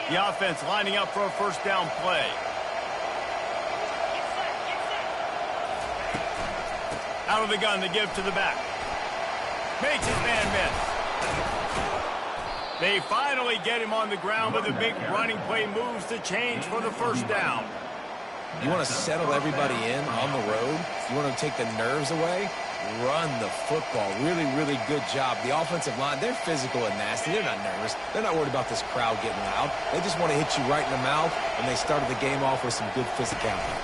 The offense lining up for a first down play. Out of the gun to give to the back. Makes his man miss. They finally get him on the ground, but the big running play moves the change for the first down. You want to settle everybody in on the road? You want to take the nerves away? Run the football. Really, really good job. The offensive line, they're physical and nasty. They're not nervous. They're not worried about this crowd getting loud. They just want to hit you right in the mouth, and they started the game off with some good physicality.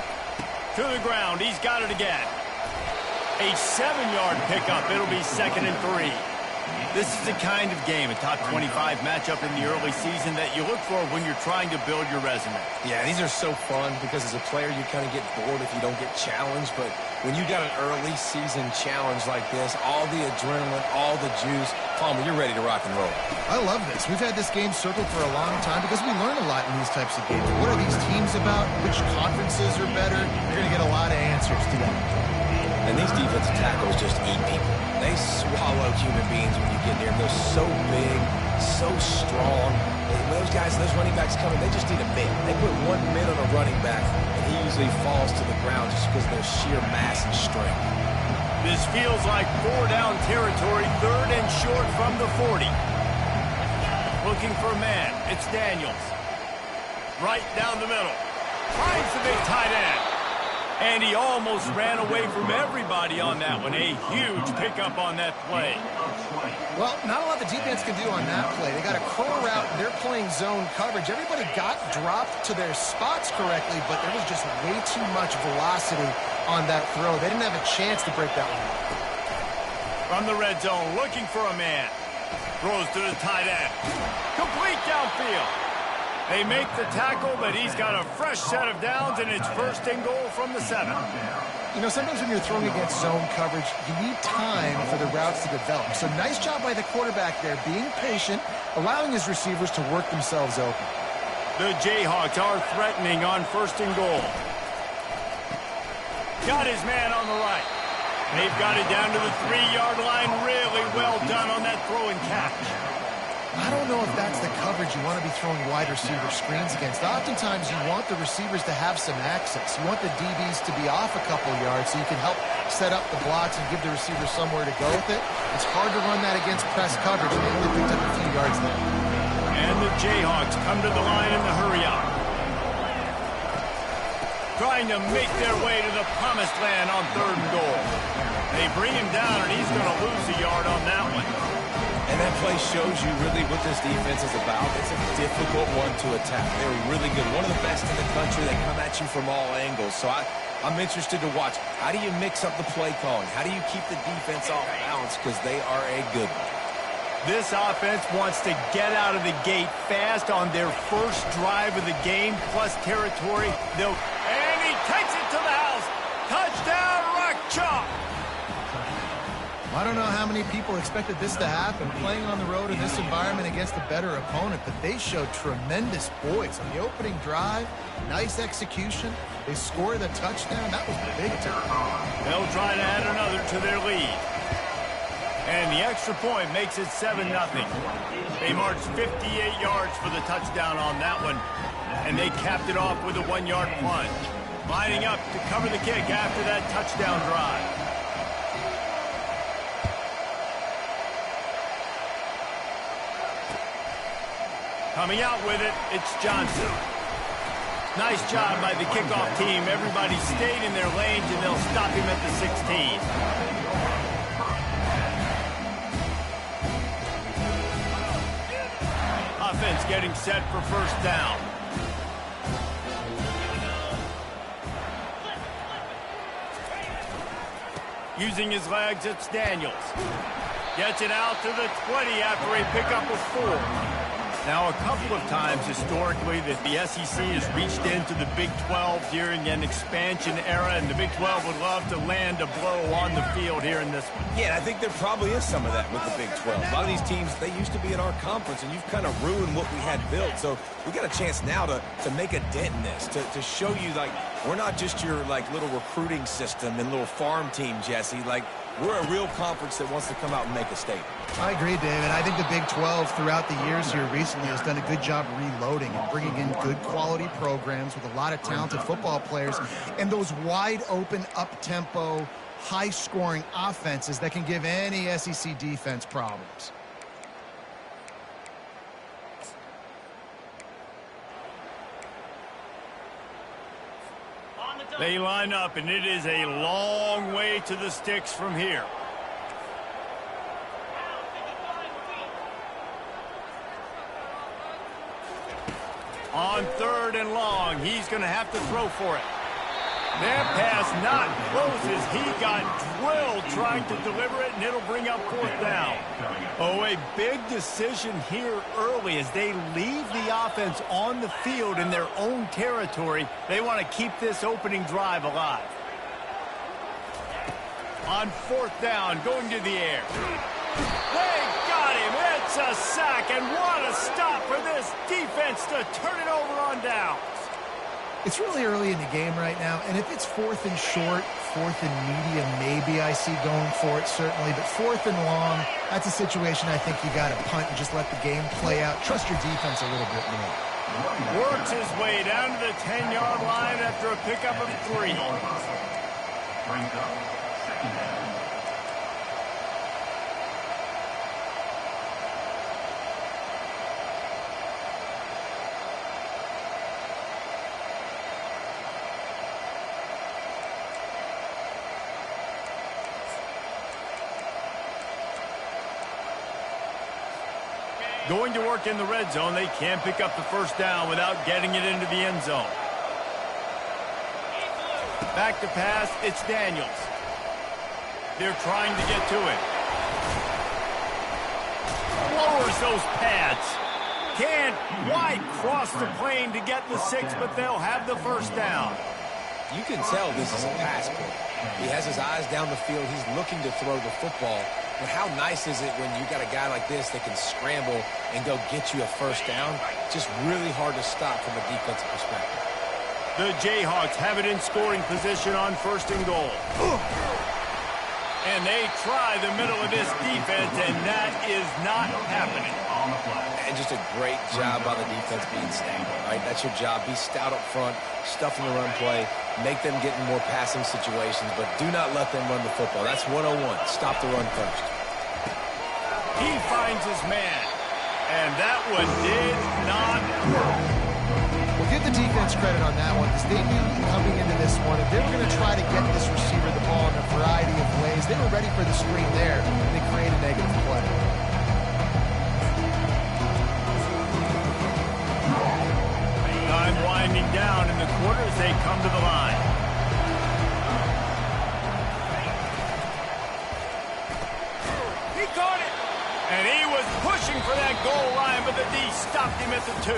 To the ground. He's got it again. A 7-yard pickup. It'll be 2nd and 3. This is the kind of game, a top 25 matchup in the early season, that you look for when you're trying to build your resume. Yeah, these are so fun because as a player, you kind of get bored if you don't get challenged. But when you got an early season challenge like this, all the adrenaline, all the juice, Palmer, you're ready to rock and roll. I love this. We've had this game circled for a long time because we learn a lot in these types of games. What are these teams about? Which conferences are better? You're going to get a lot of answers to that. And these defensive tackles just eat people. They swallow human beings when you get near them. They're so big, so strong. Those guys, those running backs coming, they just need a mid. They put 1 mid on a running back, and he usually falls to the ground just because of their sheer mass and strength. This feels like 4-down territory, 3rd and short from the 40. Looking for a man. It's Daniels. Right down the middle. Finds the big tight end. And he almost ran away from everybody on that one. A huge pickup on that play. Well, not a lot the defense can do on that play. They got a curl route. They're playing zone coverage. Everybody got dropped to their spots correctly, but there was just way too much velocity on that throw. They didn't have a chance to break that one. From the red zone, looking for a man. Throws to the tight end. Complete downfield. They make the tackle, but he's got a fresh set of downs, and it's 1st and goal from the 7. You know, sometimes when you're throwing against zone coverage, you need time for the routes to develop. So nice job by the quarterback there, being patient, allowing his receivers to work themselves open. The Jayhawks are threatening on 1st and goal. Got his man on the right. They've got it down to the 3-yard line. Really well done on that throw and catch. I don't know if that's the coverage you want to be throwing wide receiver screens against. Oftentimes, you want the receivers to have some access. You want the DBs to be off a couple yards so you can help set up the blocks and give the receiver somewhere to go with it. It's hard to run that against press coverage, and they only picked up a few yards there. And the Jayhawks come to the line in the hurry-up. Trying to make their way to the promised land on 3rd and goal. They bring him down, and he's going to lose a yard on that one. And that play shows you really what this defense is about. It's a difficult one to attack. They're really good. One of the best in the country. They come at you from all angles. So I'm interested to watch. How do you mix up the play calling? How do you keep the defense off balance? Because they are a good one. This offense wants to get out of the gate fast on their first drive of the game, plus territory. And he takes it to the house. Touchdown, Rock Chalk. I don't know how many people expected this to happen, playing on the road in this environment against a better opponent, but they showed tremendous poise on the opening drive. Nice execution. They scored a touchdown. That was big time. They'll try to add another to their lead. And the extra point makes it 7-0. They marched 58 yards for the touchdown on that one, and they capped it off with a 1-yard plunge. Lining up to cover the kick after that touchdown drive. Coming out with it, it's Johnson. Nice job by the kickoff team. Everybody stayed in their lanes, and they'll stop him at the 16. Offense getting set for first down. Using his legs, it's Daniels. Gets it out to the 20 after a pickup of 4. Now, a couple of times historically that the SEC has reached into the Big 12 during an expansion era, and the Big 12 would love to land a blow on the field here in this one. Yeah, I think there probably is some of that with the Big 12. A lot of these teams, they used to be in our conference, and you've kind of ruined what we had built. So we got a chance now to make a dent in this, to show you, like, we're not just your, like, little recruiting system and little farm team, Jesse. Like, We're a real conference that wants to come out and make a statement. I agree, David. I think the Big 12 throughout the years here recently has done a good job reloading and bringing in good quality programs with a lot of talented football players and those wide open, up-tempo, high-scoring offenses that can give any SEC defense problems. They line up, and it is a long way to the sticks from here. On 3rd and long, he's going to have to throw for it. That pass not close as he got drilled trying to deliver it, and it'll bring up 4th down. Oh, a big decision here early as they leave the offense on the field in their own territory. They want to keep this opening drive alive. On 4th down, going to the air. They got him. It's a sack, and what a stop for this defense to turn it over on downs. It's really early in the game right now, and if it's 4th and short, 4th and medium, maybe I see going for it, certainly. But 4th and long, that's a situation I think you got to punt and just let the game play out. Trust your defense a little bit more. Works his way down to the 10-yard line after a pickup of 3. Brings up 2nd down. Going to work in the red zone. They can't pick up the 1st down without getting it into the end zone. Back to pass, it's Daniels. They're trying to get to it. Lowers those pads. Can't quite cross the plane to get the 6, but they'll have the 1st down. You can tell this is a pass play. He has his eyes down the field. He's looking to throw the football. But how nice is it when you got a guy like this that can scramble and go get you a 1st down? Just really hard to stop from a defensive perspective. The Jayhawks have it in scoring position on 1st and goal. And they try the middle of this defense, and that is not happening. And just a great job by the defense being stout, right? That's your job. Be stout up front, stuff in the run play, make them get in more passing situations, but do not let them run the football. That's 101. Stop the run first. He finds his man, and that one did not work. Well, give the defense credit on that one because they knew coming into this one if they were going to try to get this receiver the ball in a variety of ways, they were ready for the screen there, and they created negative play. Time winding down in the quarter as they come to the line. He caught it! And he was pushing for that goal line, but the D stopped him at the 2.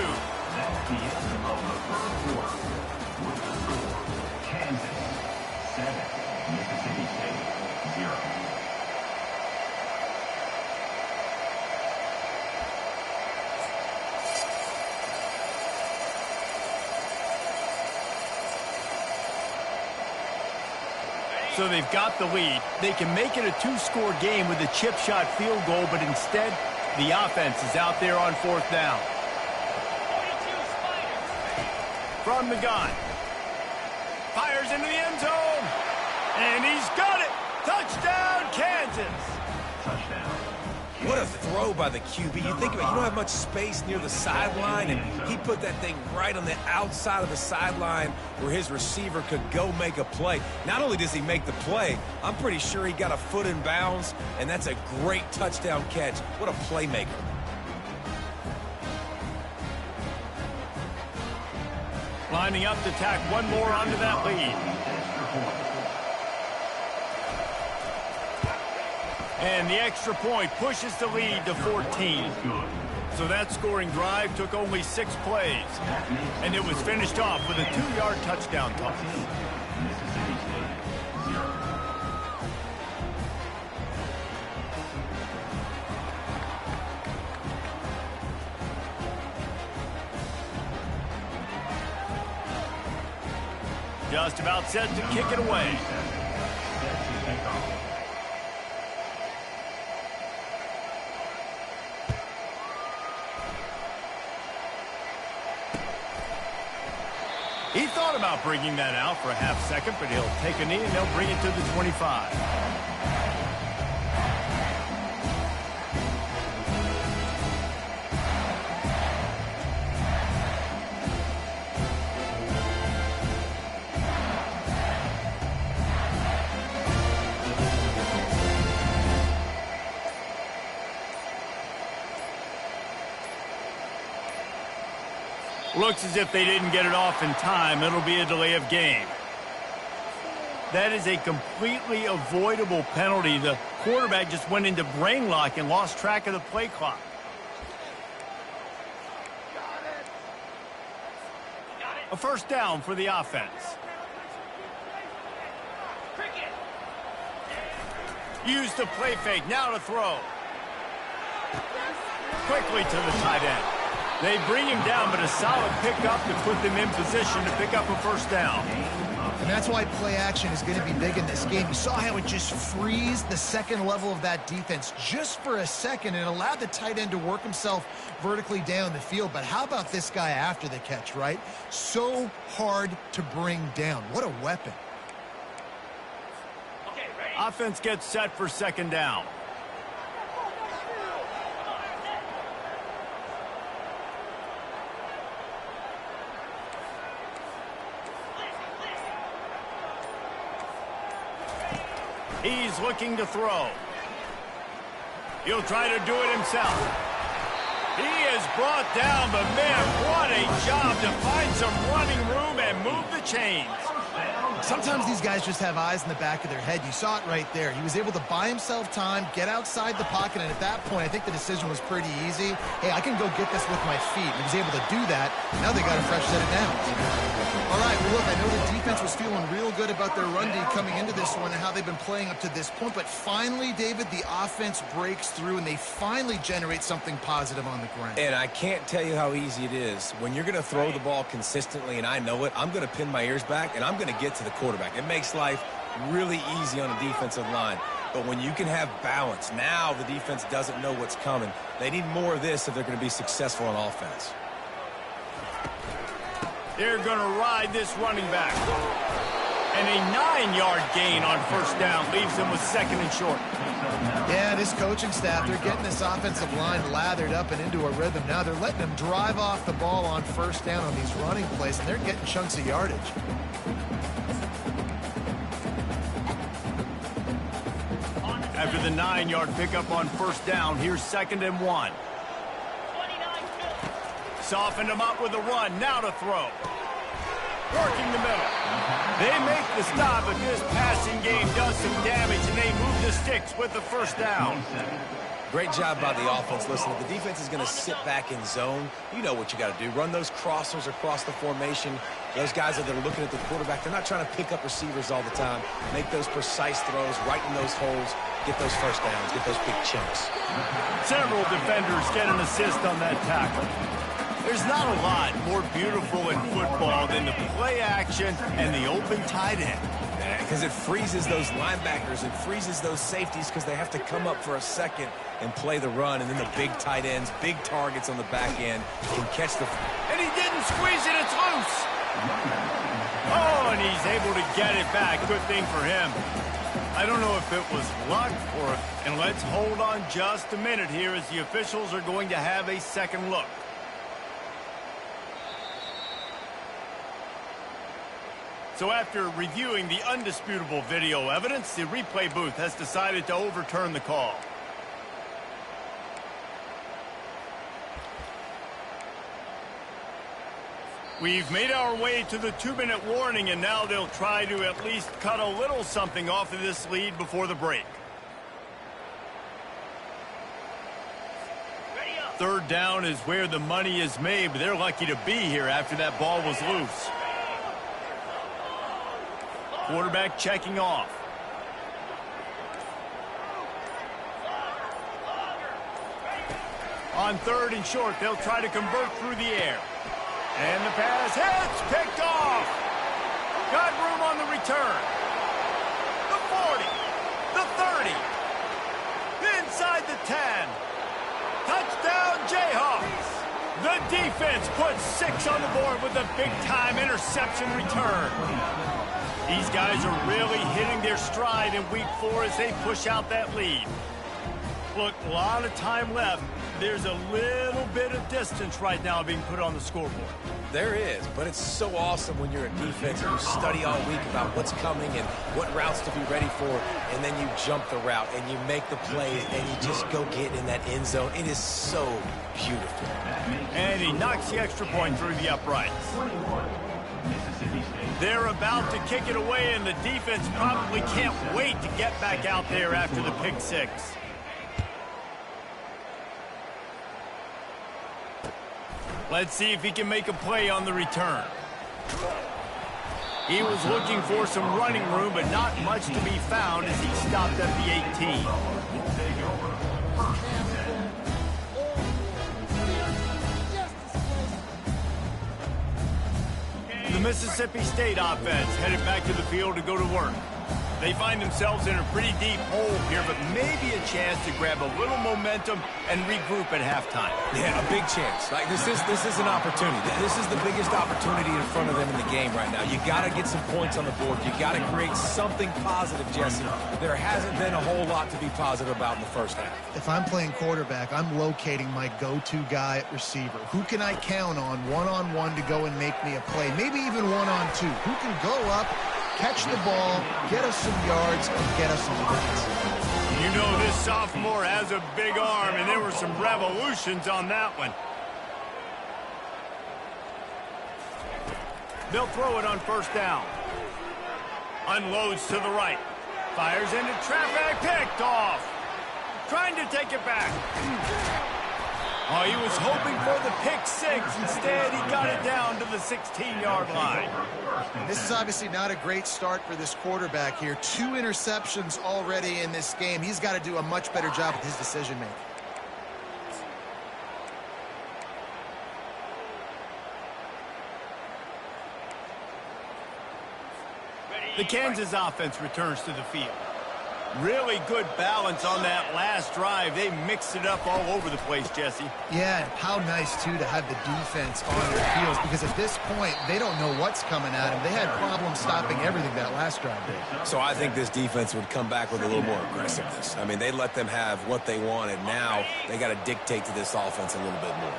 That's the end of the 1st quarter. With the score, Kansas 7, Mississippi State 0. So they've got the lead. They can make it a 2-score game with a chip shot field goal, but instead, the offense is out there on 4th down. From the gun. Fires into the end zone. And he's got it. Touchdown, Kansas. Touchdown. What a throw by the QB. You think about it, you don't have much space near the sideline, and he put that thing right on the outside of the sideline where his receiver could go make a play. Not only does he make the play, I'm pretty sure he got a foot in bounds, and that's a great touchdown catch. What a playmaker. Lining up to tack one more onto that lead. And the extra point pushes the lead to 14. So that scoring drive took only 6 plays. And it was finished off with a 2-yard touchdown toss. Mississippi State 0. Just about set to kick it away. He thought about bringing that out for a half second, but he'll take a knee and they'll bring it to the 25. Looks as if they didn't get it off in time. It'll be a delay of game. That is a completely avoidable penalty. The quarterback just went into brain lock and lost track of the play clock. A first down for the offense. Use the play fake. Now to throw. Quickly to the tight end. They bring him down, but a solid pickup to put them in position to pick up a first down. And that's why play action is going to be big in this game. You saw how it just freezed the second level of that defense just for a second and allowed the tight end to work himself vertically down the field. But how about this guy after the catch, right? So hard to bring down. What a weapon. Offense gets set for second down. He's looking to throw. He'll try to do it himself. He is brought down, but man, what a job to find some running room and move the chains. Sometimes these guys just have eyes in the back of their head. You saw it right there. He was able to buy himself time, get outside the pocket, and at that point, I think the decision was pretty easy. Hey, I can go get this with my feet. He was able to do that. Now they got a fresh set of downs. All right, well, look, I know the defense was feeling real good about their run D coming into this one and how they've been playing up to this point, but finally, David, the offense breaks through and they finally generate something positive on the ground. And I can't tell you how easy it is. When you're going to throw the ball consistently, and I know it, I'm going to pin my ears back, and I'm going to get to the quarterback. It makes life really easy on a defensive line. But when you can have balance, now the defense doesn't know what's coming. They need more of this if they're going to be successful on offense. They're going to ride this running back. And a 9-yard gain on first down leaves them with second and short. Yeah, this coaching staff, they're getting this offensive line lathered up and into a rhythm. Now they're letting them drive off the ball on first down on these running plays, and they're getting chunks of yardage. After the 9-yard pickup on first down, here's second and 1. Softened him up with a run. Now to throw. Working the middle. They make the stop, but this passing game does some damage, and they move the sticks with the first down. Great job by the offense. Listen, if the defense is going to sit back in zone, you know what you got to do. Run those crossers across the formation. Those guys that are looking at the quarterback, they're not trying to pick up receivers all the time. Make those precise throws, right in those holes, get those first downs, get those big chunks. Several defenders get an assist on that tackle. There's not a lot more beautiful in football than the play action and the open tight end. Because it freezes those linebackers, it freezes those safeties because they have to come up for a second and play the run, and then the big tight ends, big targets on the back end can catch the... And he didn't squeeze it, it's loose. Oh, and he's able to get it back. Good thing for him. I don't know if it was luck or... And let's hold on just a minute here as the officials are going to have a second look. So after reviewing the undisputable video evidence, the replay booth has decided to overturn the call. We've made our way to the 2-minute warning, and now they'll try to at least cut a little something off of this lead before the break. Third down is where the money is made, but they're lucky to be here after that ball was loose. Quarterback checking off. On third and short, they'll try to convert through the air. And the pass hits, picked off. Got room on the return. The 40, the 30, inside the 10. Touchdown, Jayhawks. The Defense puts 6 on the board with a big-time interception return. These guys are really hitting their stride in week 4 as they push out that lead. Look, a lot of time left. There's a little bit of distance right now being put on the scoreboard. There is, but it's so awesome when you're a defense and you study all week about what's coming and what routes to be ready for, and then you jump the route and you make the play and you just go get in that end zone. It is so beautiful. And he knocks the extra point through the uprights. They're about to kick it away, and the defense probably can't wait to get back out there after the pick 6. Let's see if he can make a play on the return. He was looking for some running room, but not much to be found as he stopped at the 18. The Mississippi State offense headed back to the field to go to work. They find themselves in a pretty deep hole here, but maybe a chance to grab a little momentum and regroup at halftime. Yeah, a big chance. Like this is an opportunity. This is the biggest opportunity in front of them in the game right now. You got to get some points on the board. You got to create something positive, Jesse. There hasn't been a whole lot to be positive about in the first half. If I'm playing quarterback, I'm locating my go-to guy at receiver. Who can I count on one-on-one to go and make me a play? Maybe even one-on-two. Who can go up, catch the ball, get us some yards, and get us some points. You know this sophomore has a big arm, and there were some revolutions on that one. They'll throw it on first down. Unloads to the right. Fires into traffic, picked off. Trying to take it back. Oh, he was hoping for the pick 6. Instead, he got it down to the 16-yard line. This is obviously not a great start for this quarterback here. 2 interceptions already in this game. He's got to do a much better job with his decision-making. The Kansas offense returns to the field. Really good balance on that last drive. They mixed it up all over the place, Jesse. Yeah, and how nice, too, to have the defense on their heels, because at this point, they don't know what's coming at them. They had problems stopping everything that last drive did. So I think this defense would come back with a little more aggressiveness. I mean, they let them have what they wanted. Now they got to dictate to this offense a little bit more.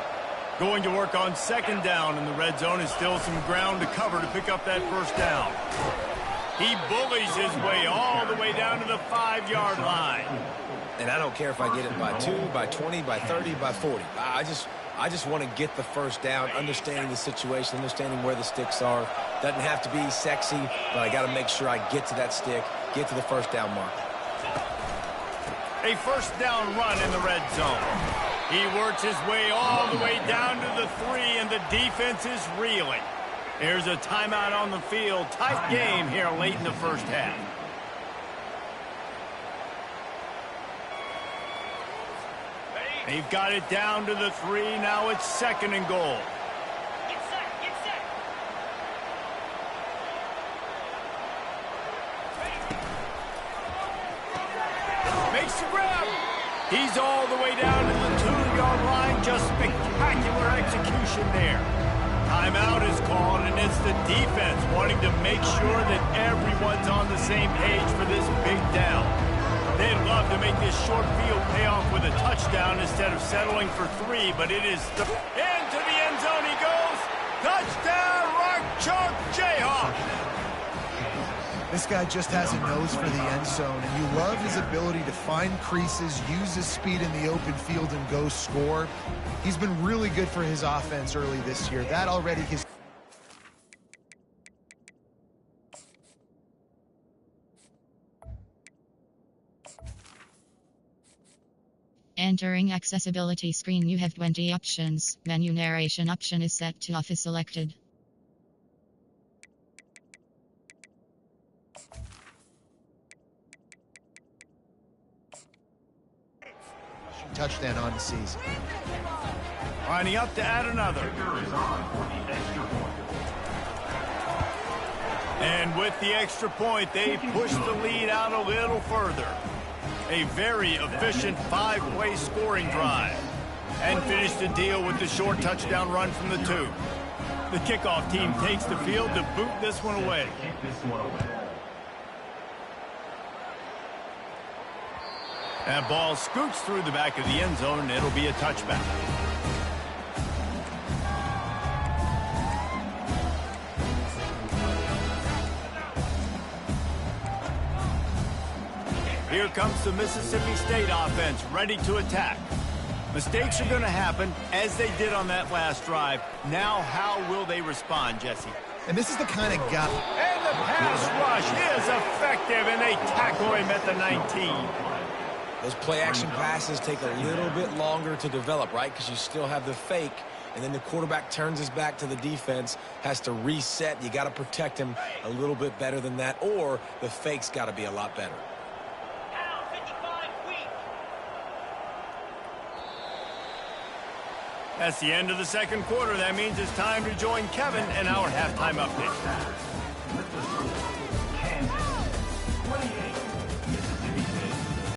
Going to work on second down in the red zone is still some ground to cover to pick up that first down. He bullies his way all the way down to the 5-yard line. And I don't care if I get it by 2, by 20, by 30, by 40. I just want to get the first down, understanding the situation, understanding where the sticks are. Doesn't have to be sexy, but I got to make sure I get to that stick, get to the first down mark. A first down run in the red zone. He works his way all the way down to the 3, and the defense is reeling. There's a timeout on the field. Tight game here late in the first half. They've got it down to the 3. Now it's 2nd and goal. Get set, get set. Makes the grab. He's all the way down to the 2-yard line. Just spectacular execution there. Timeout is called, and it's the defense wanting to make sure that everyone's on the same page for this big down. They'd love to make this short field pay off with a touchdown instead of settling for 3, but it is into the end zone he goes. Touchdown, Rock Chalk Jayhawk. This guy just has a nose for the end zone, and you love his ability to find creases, use his speed in the open field, and go score. He's been really good for his offense early this year. That already his... Entering accessibility screen, you have 20 options. Menu narration option is set to off is selected. touchdown on the season. Lining up to add another. And with the extra point, they push the lead out a little further. A very efficient 5-play scoring drive. And finish the deal with the short touchdown run from the 2. The kickoff team takes the field to boot this one away. Kick this one away. That ball scoots through the back of the end zone, and it'll be a touchback. Here comes the Mississippi State offense, ready to attack. Mistakes are going to happen, as they did on that last drive. Now, how will they respond, Jesse? And this is the kind of guy. And the pass rush is effective, and they tackle him at the 19. Those play-action passes take a little bit longer to develop, right? Because you still have the fake, and then the quarterback turns his back to the defense, has to reset. You got to protect him a little bit better than that, or the fake's got to be a lot better. Down 55 weak. That's the end of the second quarter. That means it's time to join Kevin in our halftime update. With the score, Kansas